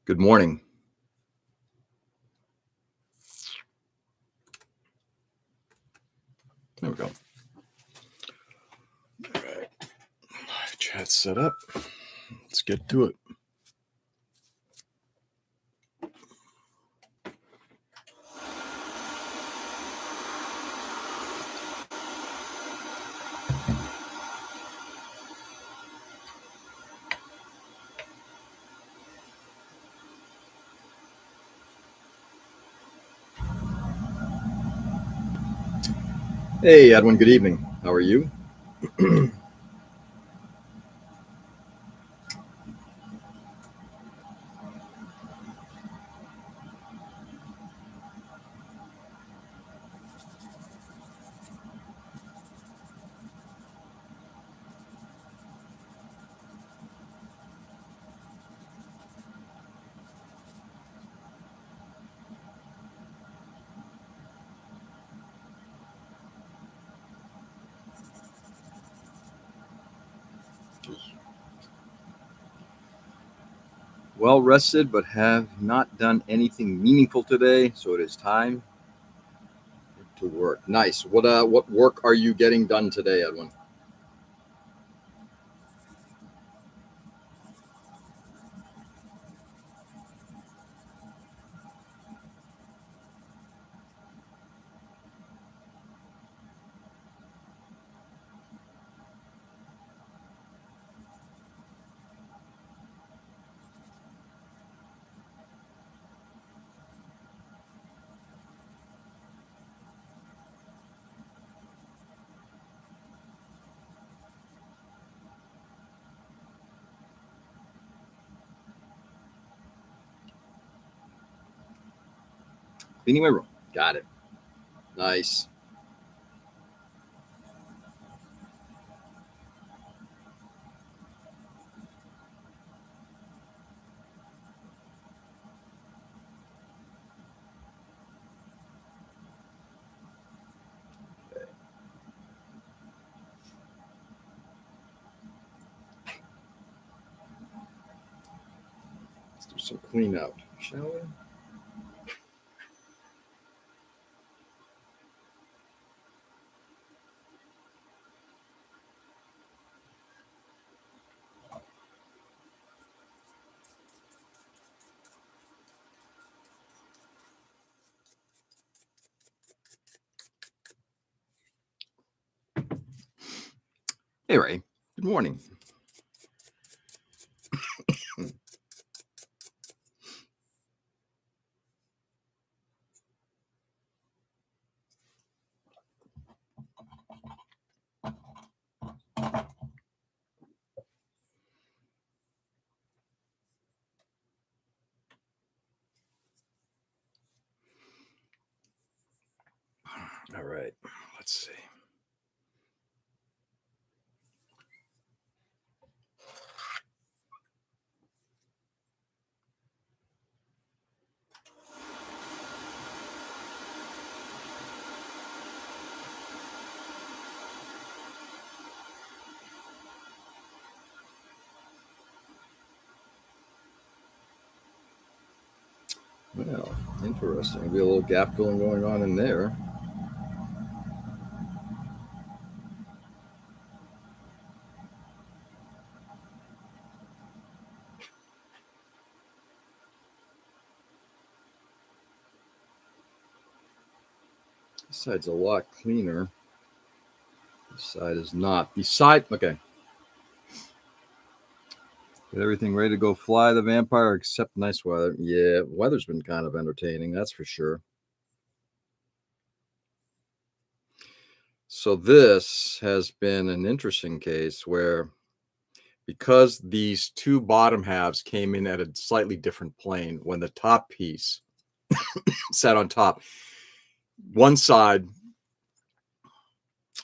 Good morning. There we go. All right. Live chat set up. Let's get to it. Hey, Edwin. Good evening. How are you? Well rested, but have not done anything meaningful today, so it is time to work. Nice. What work are you getting done today, Edwin? Cleaning my room. Got it. Nice. Okay. Let's do some clean out, shall we? Hey, Ray. Good morning. All right. Let's see. Well, interesting. Maybe a little gap filling going on in there. This side's a lot cleaner. This side is not. The side, okay. Get everything ready to go fly the vampire except nice weather. Yeah, weather's been kind of entertaining, that's for sure. So this has been an interesting case where because these two bottom halves came in at a slightly different plane when the top piece sat on top, one side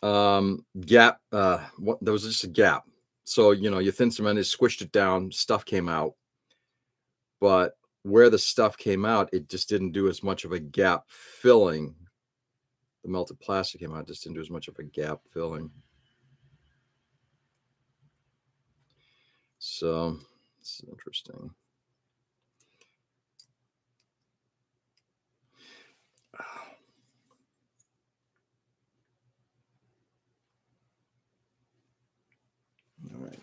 gap there was just a gap. So you thin cement is squished it down, stuff came out. But where the stuff came out, it just didn't do as much of a gap filling. The melted plastic came out, just didn't do as much of a gap filling. So it's interesting. All right.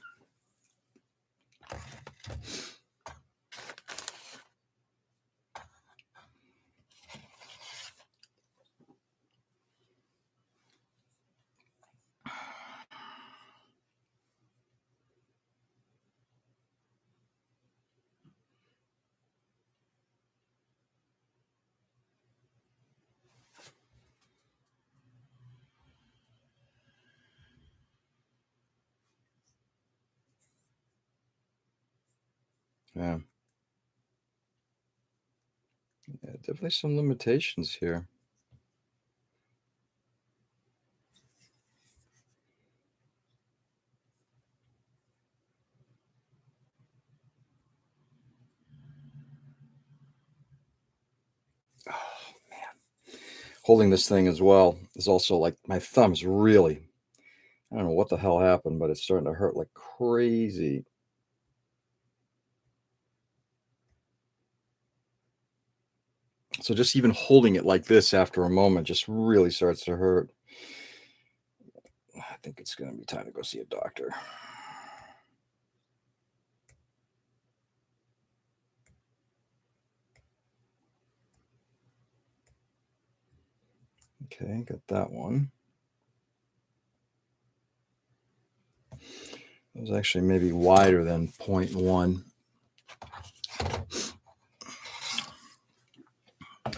Yeah. Yeah, definitely some limitations here. Oh, man. Holding this thing as well is also like my thumb's really, I don't know what the hell happened, but it's starting to hurt like crazy. So just even holding it like this after a moment just really starts to hurt. I think it's going to be time to go see a doctor. Okay, got that one. It was actually maybe wider than 0.1.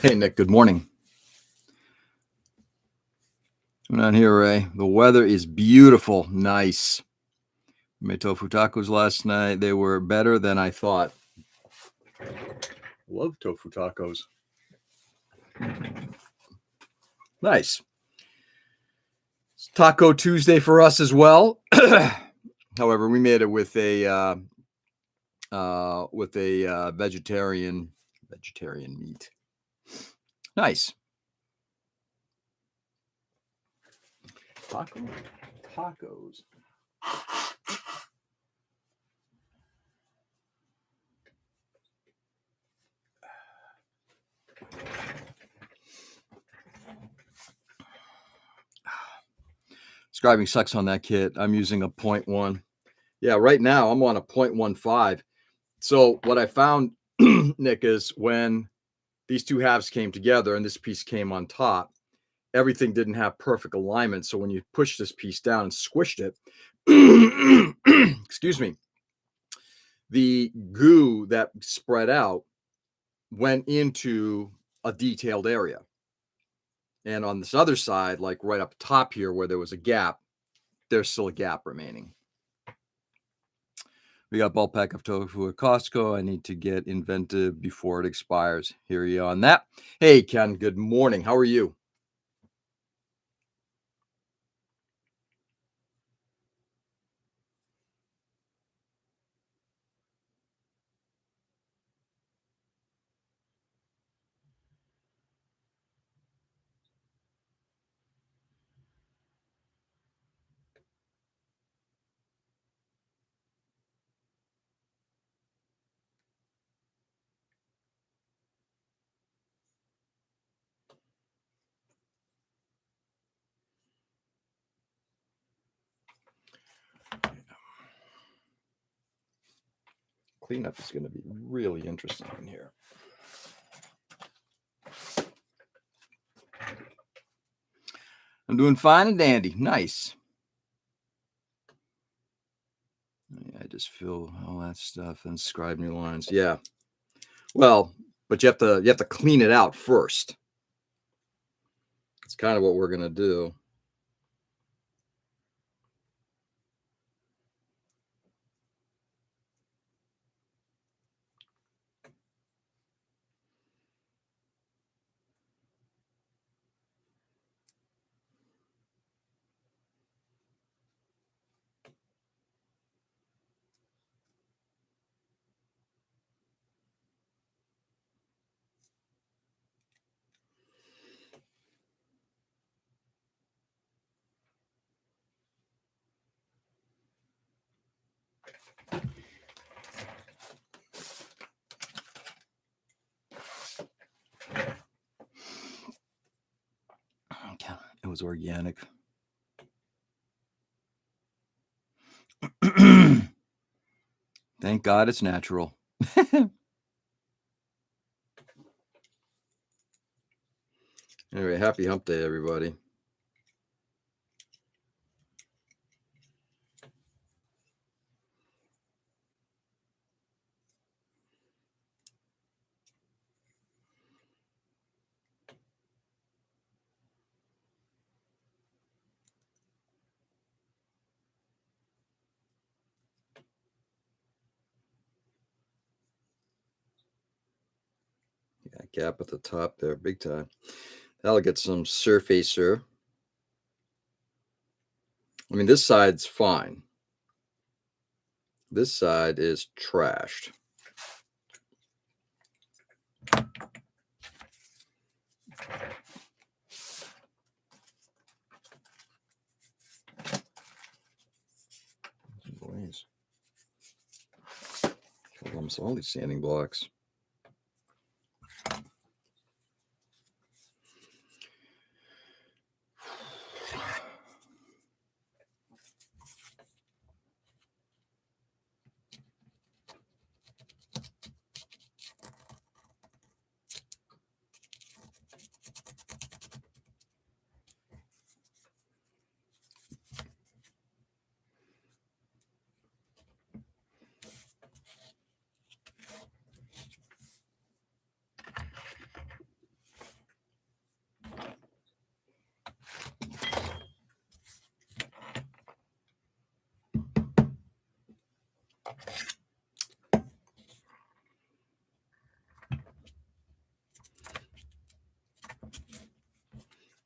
Hey, Nick, good morning. Coming on here, Ray. The weather is beautiful. Nice. I made tofu tacos last night. They were better than I thought. Love tofu tacos. Nice. It's Taco Tuesday for us as well. However, we made it with a vegetarian meat. Nice. Tacos. Scribing sucks on that kit. I'm using a 0.1. Yeah, right now I'm on a 0.15. So what I found, Nick, is when these two halves came together and this piece came on top, everything didn't have perfect alignment. So when you push this piece down and squished it, excuse me, the goo that spread out went into a detailed area. And on this other side, like right up top here where there was a gap, there's still a gap remaining. We got bulk pack of tofu at Costco. I need to get inventive before it expires. Hear you on that. Hey, Ken, good morning. How are you? Cleanup is going to be really interesting in here. I'm doing fine and dandy. Nice. I just fill all that stuff and scribe new lines. Yeah. Well, but you have to clean it out first. It's kind of what we're going to do. was organic. Thank God it's natural. Anyway, happy hump day, everybody. Yeah, gap at the top there, big time. That'll get some surfacer. I mean, this side's fine. This side is trashed. Boys. Almost all these sanding blocks.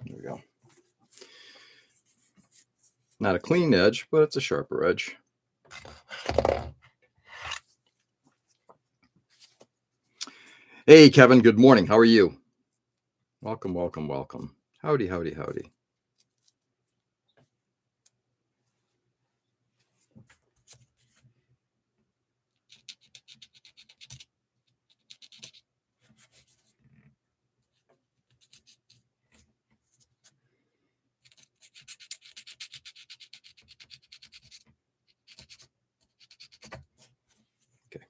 There we go. Not a clean edge, but it's a sharper edge. Hey, Kevin, good morning. How are you? Welcome, welcome, welcome. Howdy, howdy, howdy. Okay.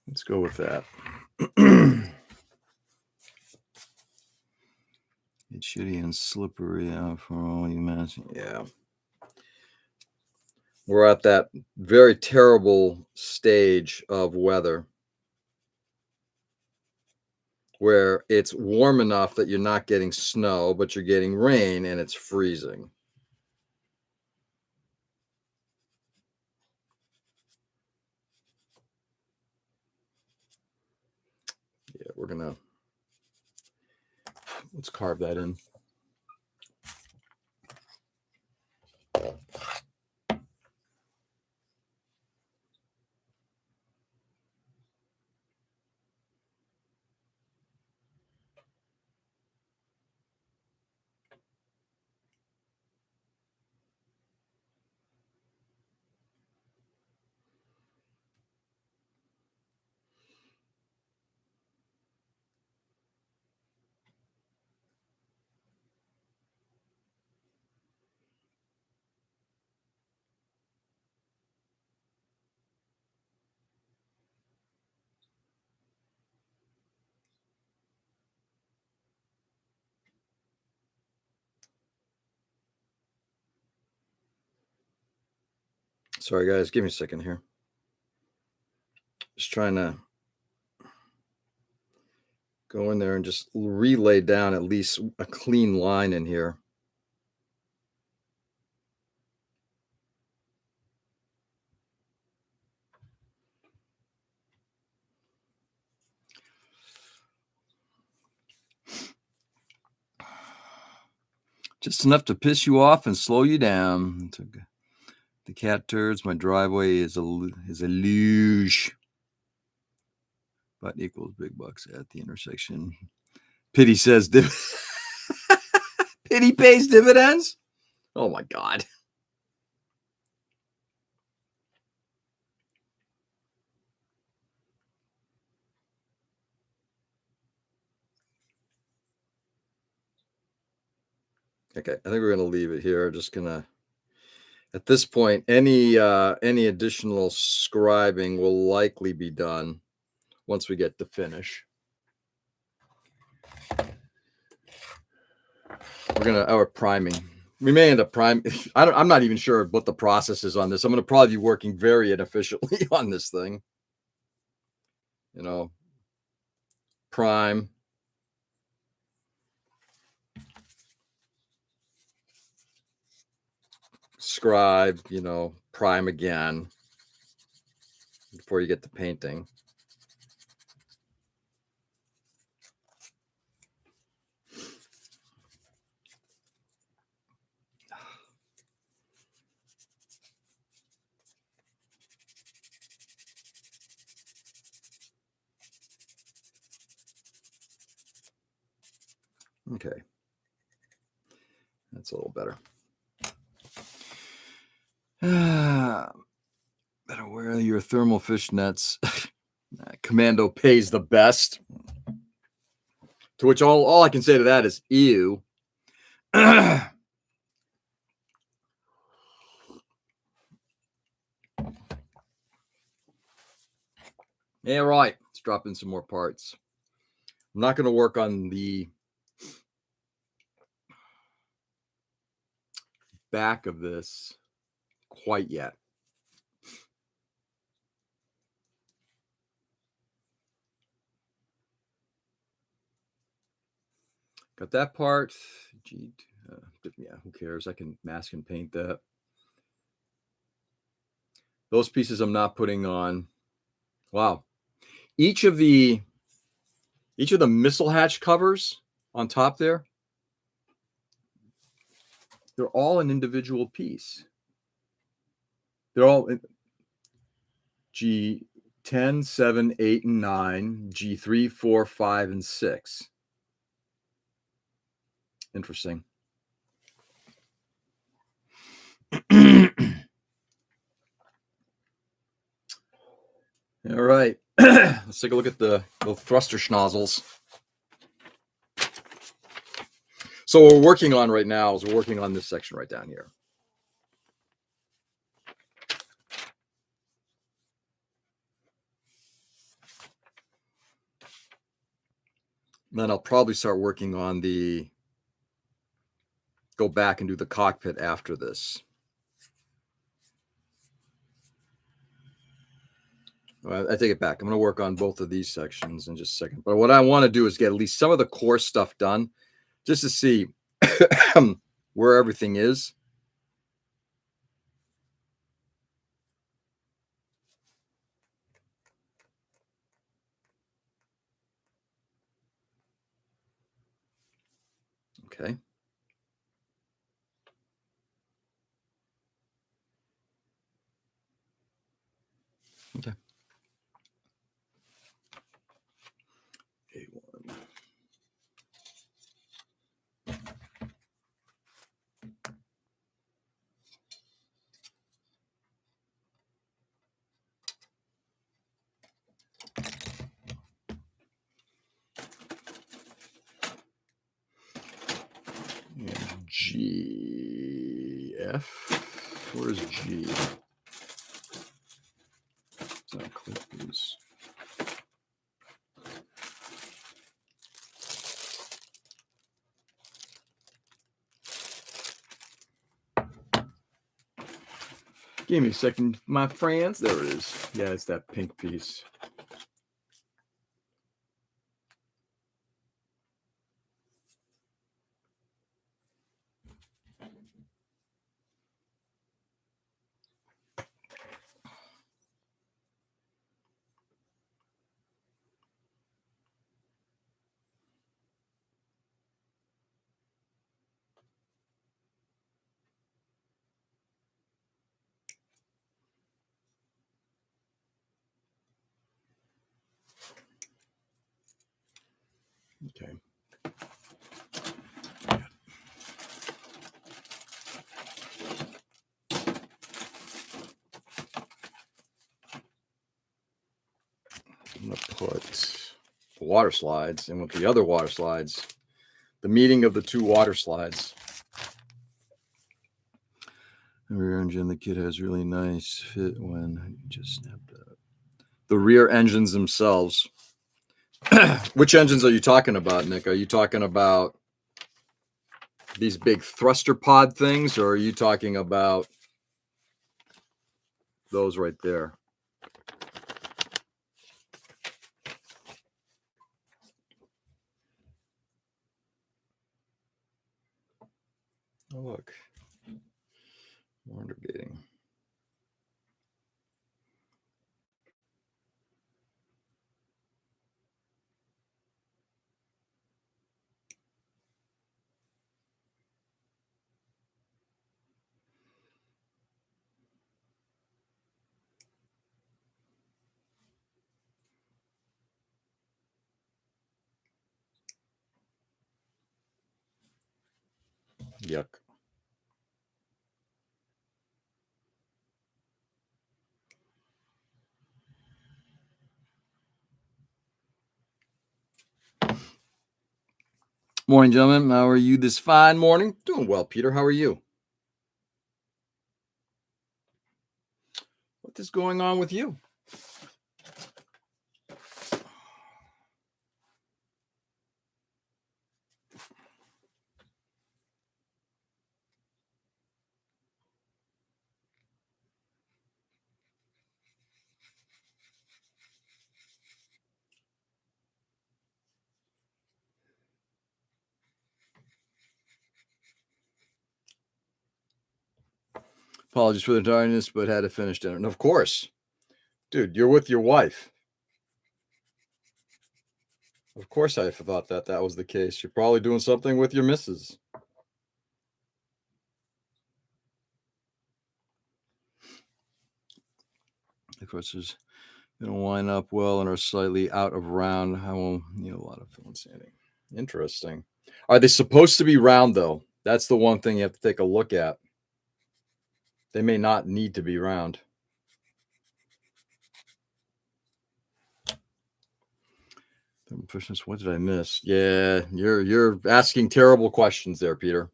Let's go with that. It's shitty and slippery out for all you mess. Yeah. We're at that very terrible stage of weather where it's warm enough that you're not getting snow, but you're getting rain and it's freezing. Yeah, we're gonna, let's carve that in. Sorry, guys, give me a second here. Just trying to go in there and just relay down at least a clean line in here. Just enough to piss you off and slow you down. The cat turds. My driveway is a luge. But equals big bucks at the intersection. Pity says Pity pays dividends. Oh my God. Okay, I think we're going to leave it here. Just going to, at this point, any additional scribing will likely be done once we get to finish. We're going to, our priming. We may end up priming. I'm not even sure what the process is on this. I'm going to probably be working very inefficiently on this thing. You know, prime. Scribe, you know, prime again before you get to painting. Okay. That's a little better. Better wear your thermal fishnets. Commando pays the best. To which all I can say to that is ew. Yeah, right. Let's drop in some more parts. I'm not going to work on the back of this quite yet. Got that part. Gee, yeah, who cares? I can mask and paint that. Those pieces I'm not putting on. Wow. Each of the missile hatch covers on top there, they're all an individual piece. They're all G10, 7, 8, and 9, G3, 4, 5, and 6. Interesting. All right. Let's take a look at the thruster schnozzles. So what we're working on right now is we're working on this section right down here. And then I'll probably start working on go back and do the cockpit after this. I take it back. I'm going to work on both of these sections in just a second. But what I want to do is get at least some of the core stuff done just to see where everything is. Okay. Okay. A1. And GF. Where's G? So I click these. Give me a second, my friends. There it is. Yeah, it's that pink piece. Okay. I'm going to put the water slides, and with the other water slides, the meeting of the two water slides. engine. The kit has really nice fit when you just snapped up. The rear engines themselves. Which engines are you talking about, Nick? Are you talking about these big thruster pod things, or are you talking about those right there? Oh, look. Water gating. Yuck. Morning, gentlemen. How are you this fine morning? Doing well, Peter. How are you? What is going on with you? Apologies for the tardiness, but had to finish dinner. And of course, dude, you're with your wife. Of course, I thought that was the case. You're probably doing something with your missus. Of course, there's going to line up well and are slightly out of round. I will need a lot of fill and sanding. Interesting. Are they supposed to be round, though? That's the one thing you have to take a look at. They may not need to be round. What did I miss? Yeah, you're asking terrible questions there, Peter.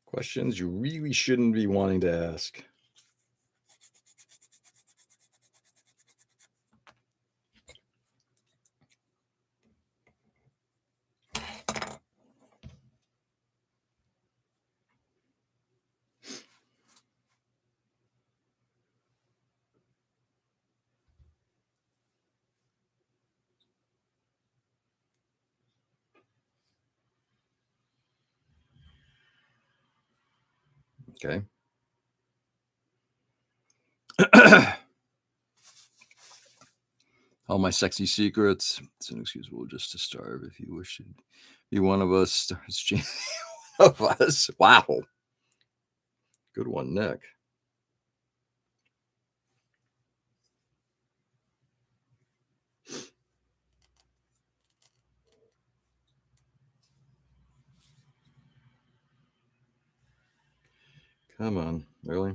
Questions you really shouldn't be wanting to ask. Okay. All my sexy secrets. It's inexcusable just to starve. If you wish to be one of us, of us. Wow. Good one, Nick. Come on, really?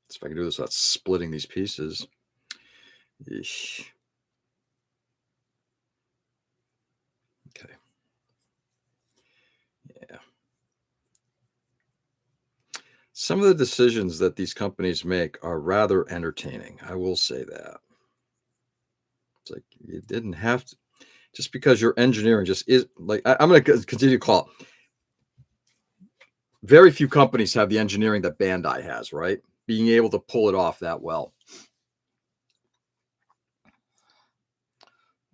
Let's see if I can do this without splitting these pieces. Eesh. Okay. Yeah. Some of the decisions that these companies make are rather entertaining. I will say that. It's like you didn't have to, just because your engineering just is like, I'm going to continue to call it. Very few companies have the engineering that Bandai has, right? Being able to pull it off that well.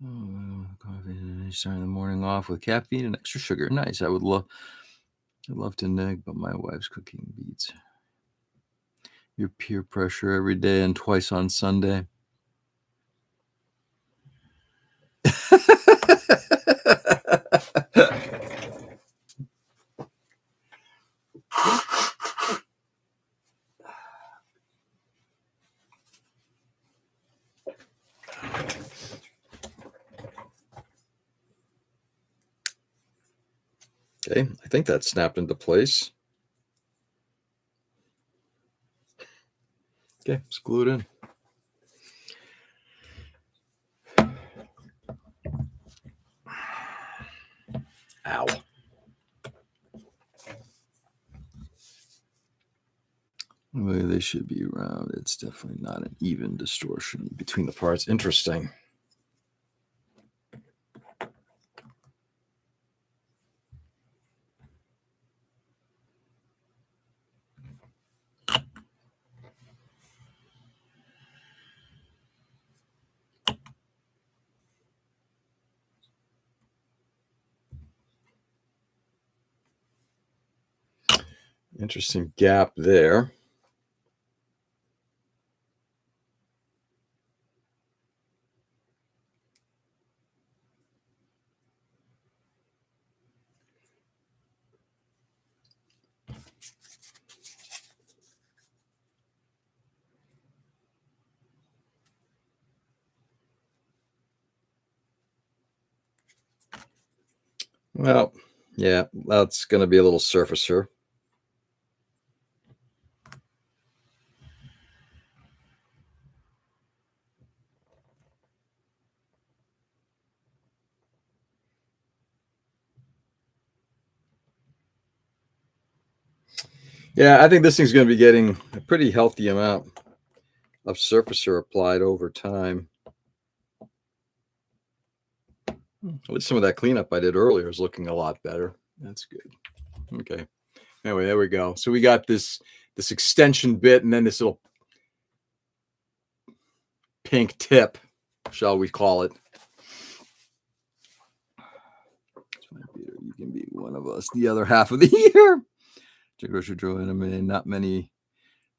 Coffee starting the morning off with caffeine and extra sugar. Nice. I'd love to nig, but my wife's cooking beats your peer pressure every day and twice on Sunday. Okay, I think that snapped into place. Okay, let's glue it in. Ow. Well, they should be round. It's definitely not an even distortion between the parts. Interesting. Interesting gap there. Well, yeah, that's going to be a little surfacer. Yeah, I think this thing's going to be getting a pretty healthy amount of surfacer applied over time. At least some of that cleanup I did earlier is looking a lot better. That's good. Okay. Anyway, there we go. So we got this extension bit and then this little pink tip, shall we call it. You can be one of us the other half of the year. Grocery Joe anime, not many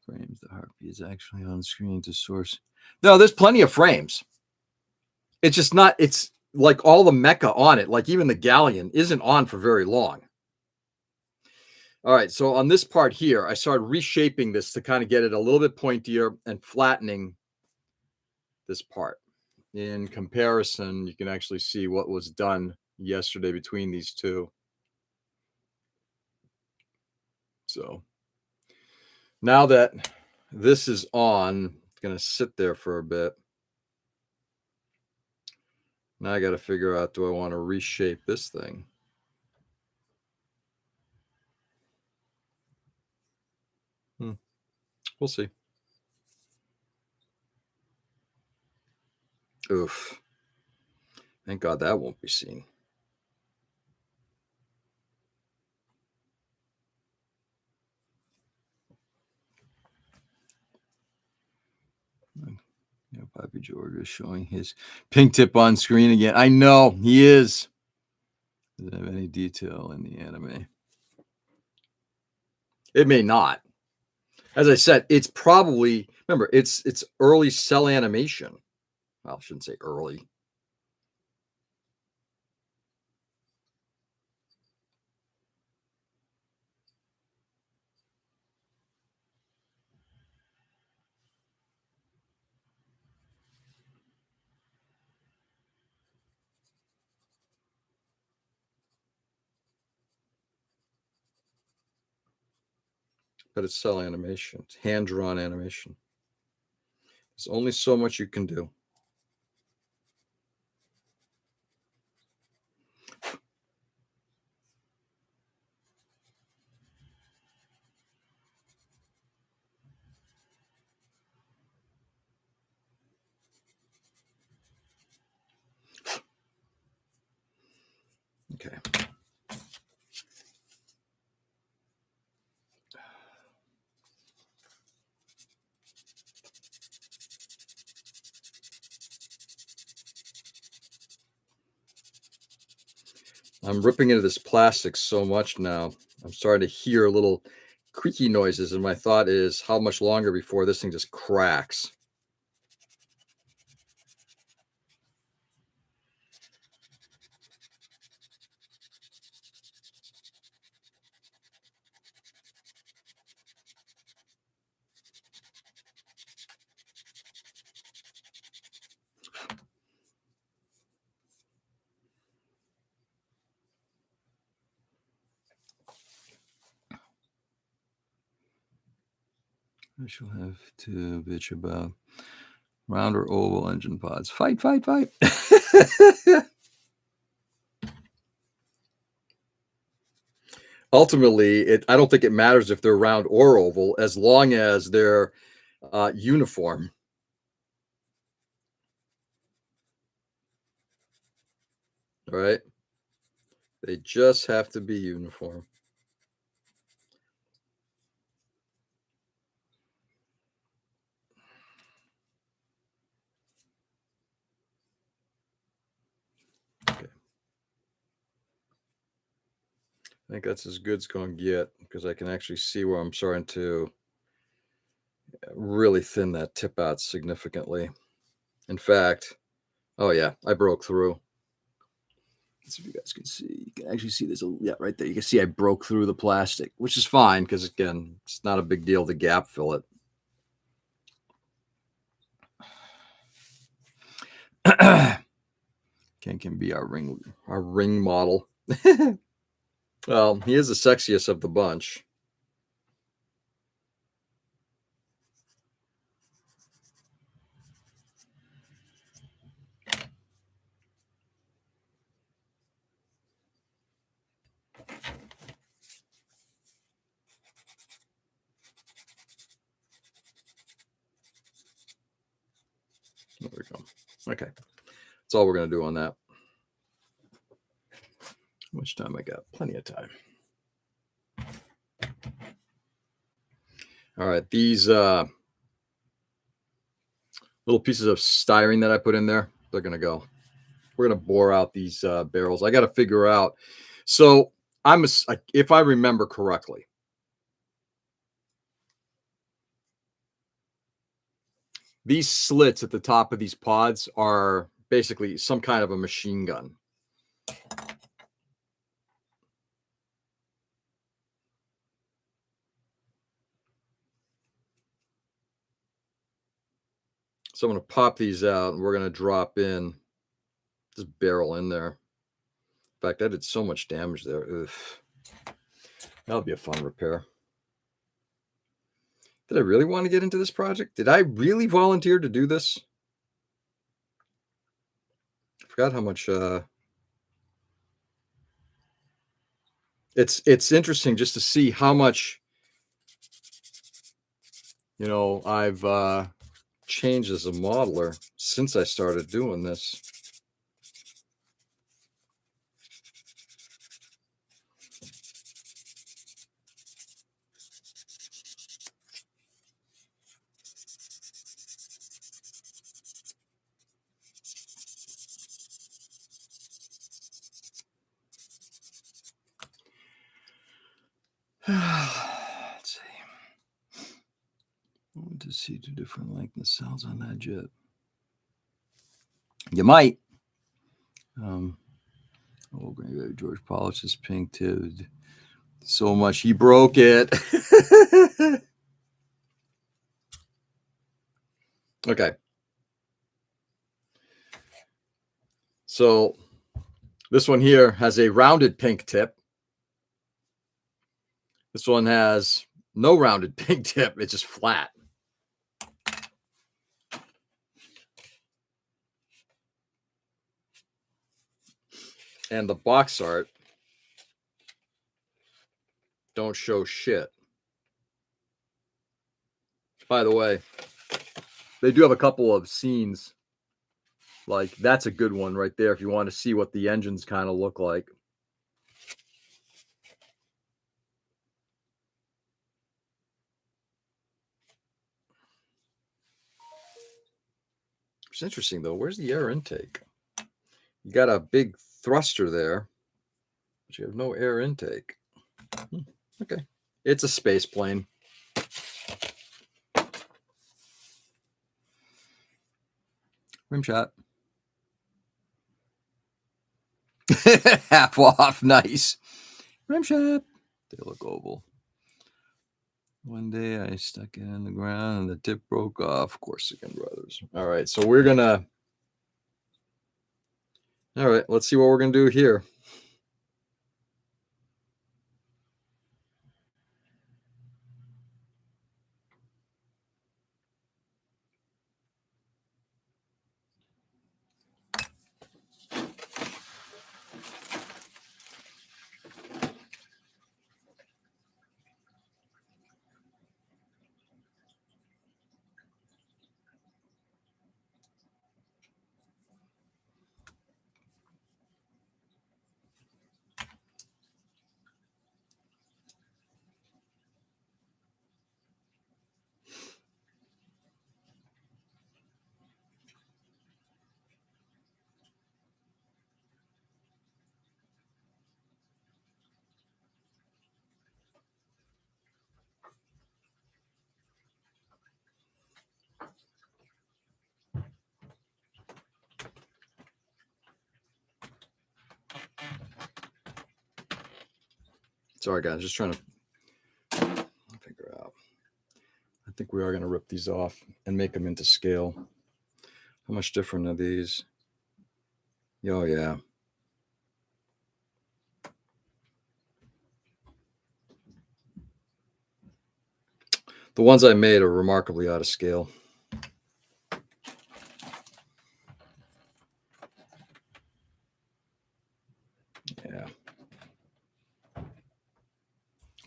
frames. The Harpy is actually on screen to source. No, there's plenty of frames. It's just not, it's like all the mecha on it, like even the galleon isn't on for very long. All right, so on this part here, I started reshaping this to kind of get it a little bit pointier and flattening this part. In comparison, you can actually see what was done yesterday between these two. So now that this is on, it's going to sit there for a bit. Now I got to figure out, do I want to reshape this thing? We'll see. Oof. Thank God that won't be seen. Yeah, Papi George is showing his pink tip on screen again. I know he is. Doesn't have any detail in the anime. It may not. As I said, it's probably, remember, it's early cell animation. Well, I shouldn't say early. But it's cell animation. It's hand-drawn animation. There's only so much you can do. Okay. I'm ripping into this plastic so much now. I'm starting to hear little creaky noises, and my thought is, how much longer before this thing just cracks? I shall have to bitch about round or oval engine pods. Fight, fight, fight. Ultimately, I don't think it matters if they're round or oval as long as they're uniform. All right. They just have to be uniform. Okay. I think that's as good as going to get because I can actually see where I'm starting to really thin that tip out significantly. In fact, oh yeah, I broke through. Let's see if you guys can see. You can actually see this. Yeah, right there. You can see I broke through the plastic, which is fine because again, it's not a big deal to gap fill it. Ken can be our ring model. Well, he is the sexiest of the bunch. There we go. Okay. That's all we're going to do on that. How much time I got? Plenty of time. All right. These little pieces of styrene that I put in there, they're going to go. We're going to bore out these barrels. I got to figure out. So if I remember correctly, these slits at the top of these pods are basically some kind of a machine gun. So I'm going to pop these out and we're going to drop in this barrel in there. In fact, I did so much damage there. Ugh. That'll be a fun repair. Did I really want to get into this project? Did I really volunteer to do this? I forgot how much it's interesting just to see how much I've changed as a modeler since I started doing this. Let's see. I want to see two different length of cells on that jet. You might. George polished his pink too. So much he broke it. Okay. So this one here has a rounded pink tip. This one has no rounded pink tip. It's just flat. And the box art don't show shit. By the way, they do have a couple of scenes. Like, that's a good one right there if you want to see what the engines kind of look like. It's interesting, though. Where's the air intake? You got a big thruster there, but you have no air intake. Okay. It's a space plane. Rim shot. Half off. Nice. Rim shot. They look oval. One day I stuck it in the ground and the tip broke off. Corsican Brothers. All right. So we're going to. All right. Let's see what we're going to do here. Sorry, guys. Just trying to figure out. I think we are going to rip these off and make them into scale. How much different are these? Oh, yeah. The ones I made are remarkably out of scale. Yeah.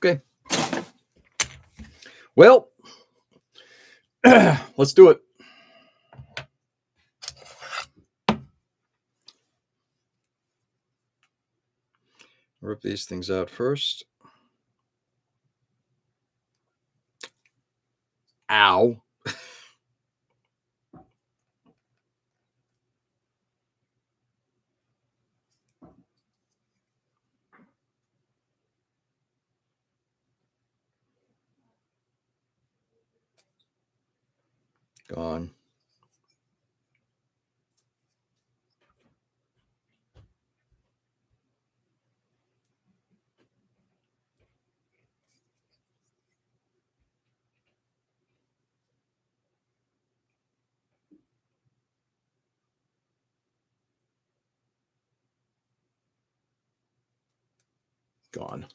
Okay. Well, let's do it. Rip these things out first. Ow. Gone. Gone.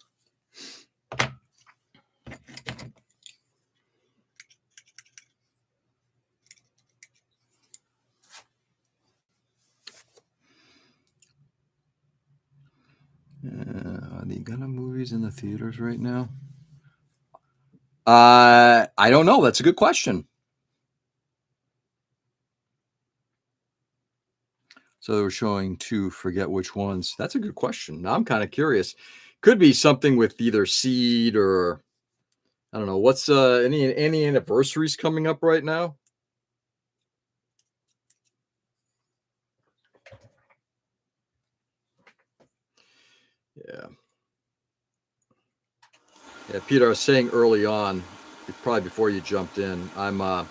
Are the Gunna movies in the theaters right now? I don't know. That's a good question. So they were showing two, forget which ones. That's a good question. Now I'm kind of curious. Could be something with either Seed or I don't know. What's any anniversaries coming up right now? Yeah. Yeah, Peter, I was saying early on, probably before you jumped in, I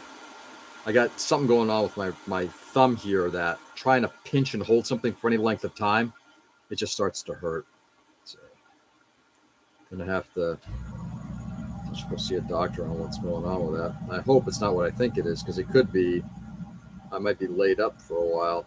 got something going on with my thumb here that trying to pinch and hold something for any length of time, it just starts to hurt. So I'm gonna have to just go see a doctor on what's going on with that. I hope it's not what I think it is, because it could be I might be laid up for a while.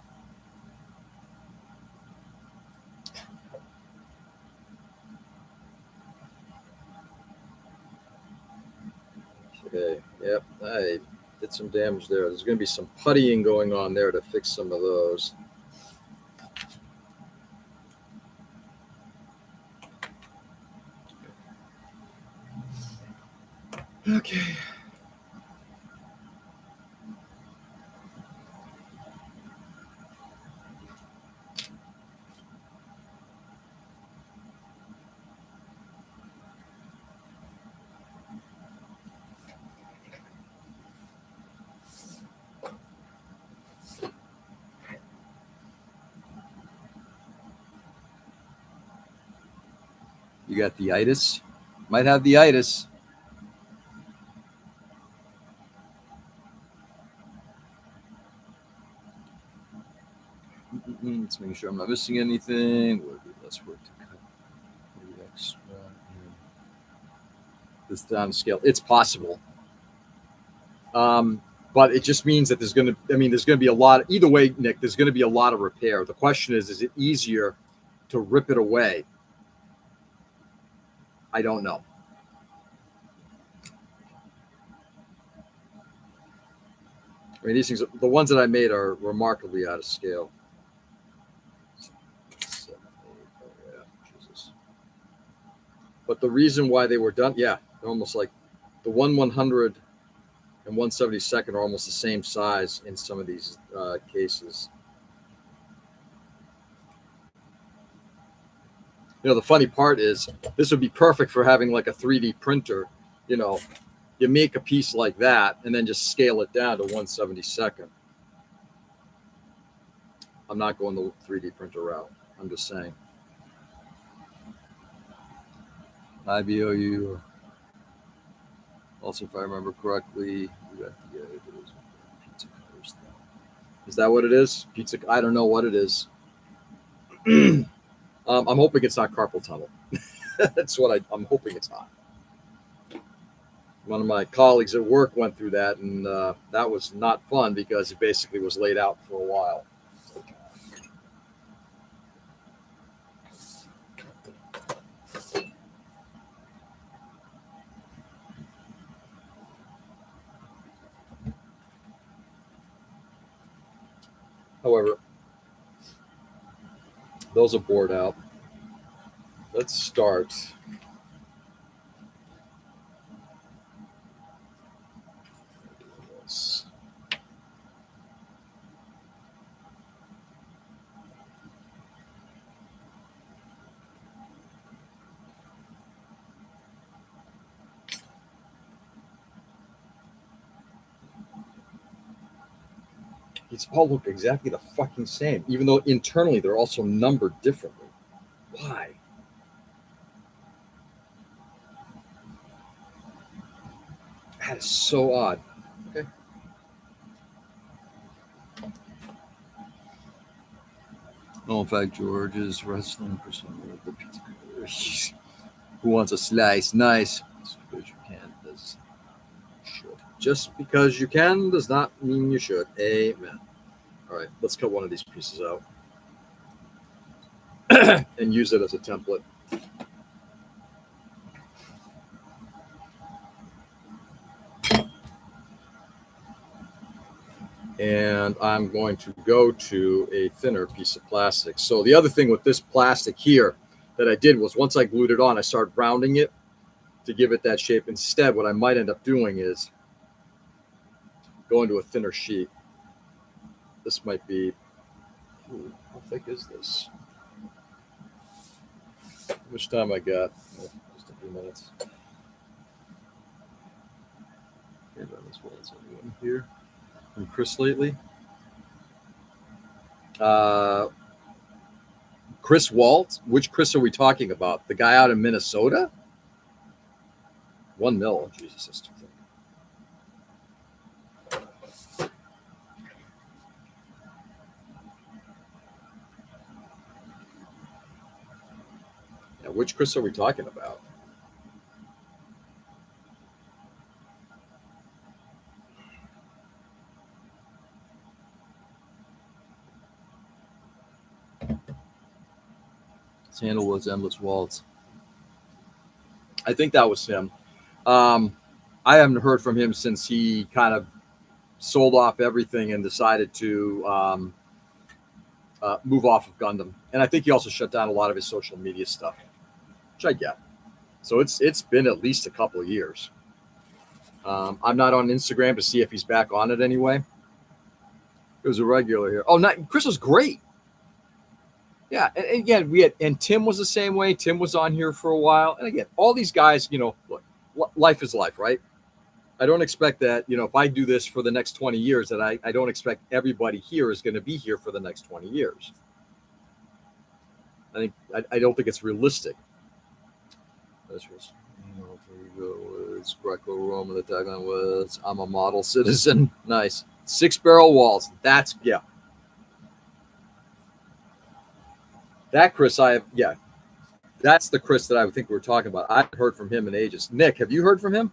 Okay, yep, I did some damage there. There's going to be some puttying going on there to fix some of those. Okay. You got the itis? Might have the itis. Let's make sure I'm not missing anything. Would be less work to cut. Maybe extra. This down scale. It's possible. But it just means that there's going to be a lot. Either way, Nick, there's going to be a lot of repair. The question is it easier to rip it away? I don't know. I mean, these things, the ones that I made are remarkably out of scale. 7, 8, oh yeah, Jesus. But the reason why they were done, yeah, they're almost like the 1/100 and 1/72 are almost the same size in some of these cases. You know, the funny part is this would be perfect for having like a 3D printer. You know, you make a piece like that and then just scale it down to 1/72. I'm not going the 3D printer route. I'm just saying. IBOU. Also, if I remember correctly, we got the pizza cutters. Is that what it is? Pizza? I don't know what it is. I'm hoping it's not carpal tunnel. That's what I'm hoping it's not. One of my colleagues at work went through that, and that was not fun because it basically was laid out for a while. However, those are bored out. Let's start. This. It's all look exactly the fucking same, even though internally they're also numbered differently. Why? That is so odd. Okay. Oh, in fact, George is wrestling for some of the pizza. Who wants a slice? Nice. Just because you can does should. Just because you can does not mean you should. Amen. All right, let's cut one of these pieces out and use it as a template. And I'm going to go to a thinner piece of plastic. So the other thing with this plastic here that I did was once I glued it on, I started rounding it to give it that shape. Instead, what I might end up doing is going to a thinner sheet. This might be, how thick is this? How much time I got? Oh, just a few minutes. Okay, that's what's everyone here. From Chris lately. Chris Walt. Which Chris are we talking about? The guy out in Minnesota? 1 mil. Oh, Jesus, that's too thick. Yeah, which Chris are we talking about? His handle was Endless Waltz. I think that was him. I haven't heard from him since he kind of sold off everything and decided to move off of Gundam. And I think he also shut down a lot of his social media stuff, which I get. So it's been at least a couple of years. I'm not on Instagram to see if he's back on it anyway. It was a regular here. Oh, not Chris was great. Yeah, and again, and Tim was the same way. Tim was on here for a while, and again, all these guys, look, life is life, right? I don't expect that, if I do this for the next 20 years, that I don't expect everybody here is going to be here for the next 20 years. I don't think it's realistic. This was, was Greco-Roman. The tagline was, "I'm a model citizen." Nice. 6-barrel walls. That's, yeah. That Chris, that's the Chris that I would think we were talking about. I haven't heard from him in ages. Nick, have you heard from him?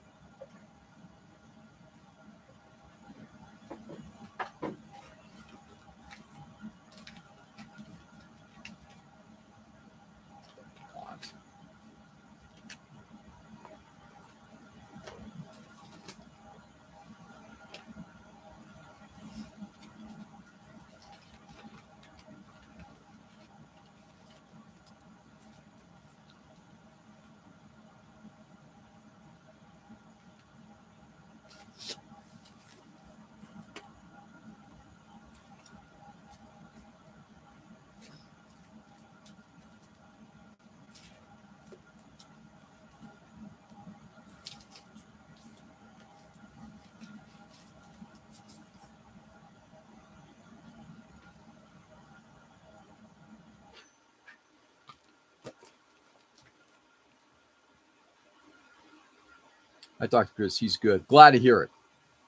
I talked to Chris. He's good. Glad to hear it.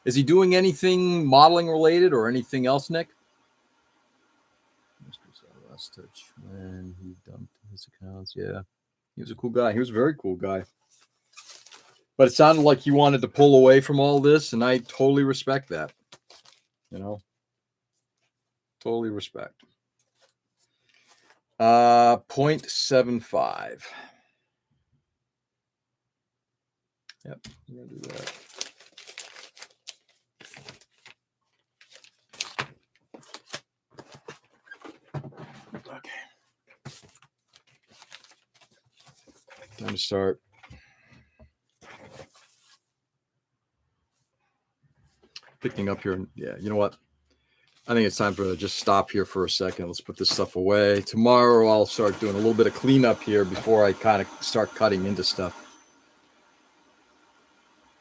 Is he doing anything modeling related or anything else, Nick? Last touch when he dumped his accounts. Yeah. He was a cool guy. He was a very cool guy. But it sounded like he wanted to pull away from all this, and I totally respect that. You know, totally respect. 0.75. Yep, I'm gonna do that. Okay. Time to start. Picking up here. Yeah, you know what? I think it's time for to just stop here for a second. Let's put this stuff away. Tomorrow I'll start doing a little bit of cleanup here before I kind of start cutting into stuff.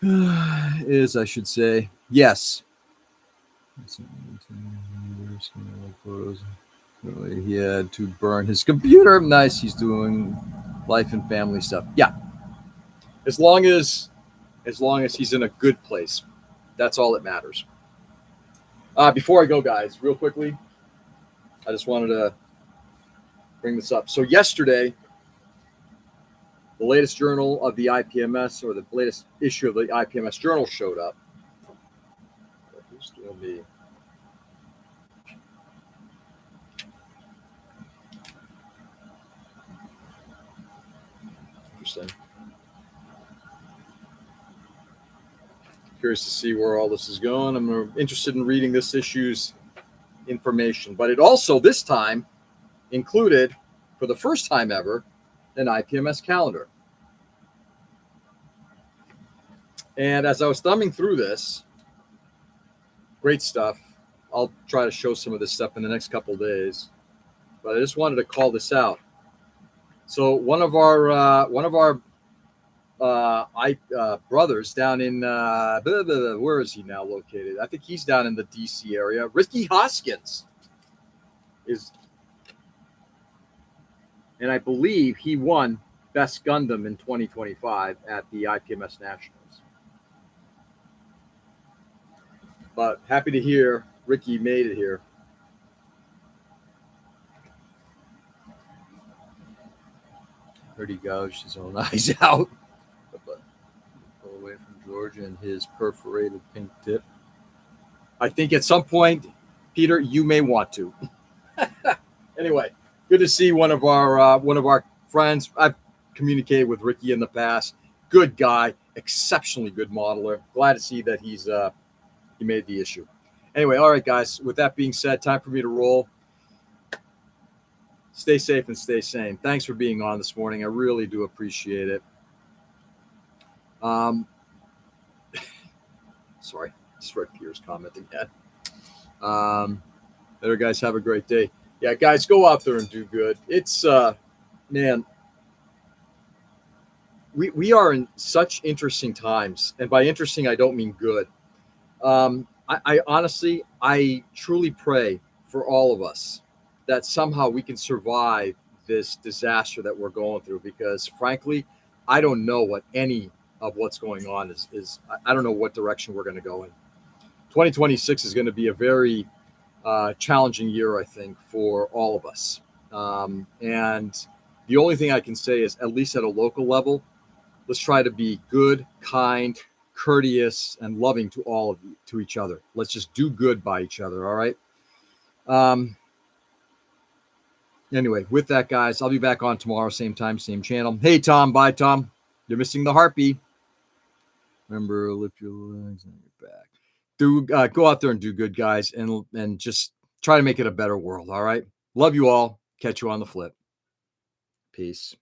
Is I should say. Yes. Photos. He had to burn his computer. Nice. He's doing life and family stuff. Yeah. As long as he's in a good place. That's all that matters. Before I go, guys, real quickly, I just wanted to bring this up. So yesterday, the latest journal of the IPMS, or the latest issue of the IPMS journal, showed up. Who's doing the... Interesting. Curious to see where all this is going. I'm interested in reading this issue's information, but it also this time included, for the first time ever, an IPMS calendar. And as I was thumbing through this, great stuff. I'll try to show some of this stuff in the next couple of days, but I just wanted to call this out. So one of our brothers down in where is he now located? I think he's down in the DC area. Ricky Hoskins is, and I believe he won Best Gundam in 2025 at the IPMS Nationals. But happy to hear Ricky made it here. Heard he gouged his own eyes out. Pull away from Georgia and his perforated pink tip. I think at some point, Peter, you may want to. Anyway, good to see one of our friends. I've communicated with Ricky in the past. Good guy, exceptionally good modeler. Glad to see that he made the issue. Anyway, all right, guys. With that being said, time for me to roll. Stay safe and stay sane. Thanks for being on this morning. I really do appreciate it. Sorry, just read Pierre's comment again. Better guys, have a great day. Yeah, guys, go out there and do good. It's man, we are in such interesting times, and by interesting I don't mean good. I honestly, I truly pray for all of us that somehow we can survive this disaster that we're going through, because frankly, I don't know what any of what's going on is. I don't know what direction we're going to go in. 2026 is going to be a very challenging year, I think, for all of us. And the only thing I can say is, at least at a local level, let's try to be good, kind, courteous, and loving to all of you, to each other. Let's just do good by each other. All right. Anyway, with that, guys, I'll be back on tomorrow, same time, same channel. Hey, Tom. Bye, Tom. You're missing the Harpy. Remember, lift your legs and your back. Go out there and do good, guys, and just try to make it a better world. All right. Love you all. Catch you on the flip. Peace.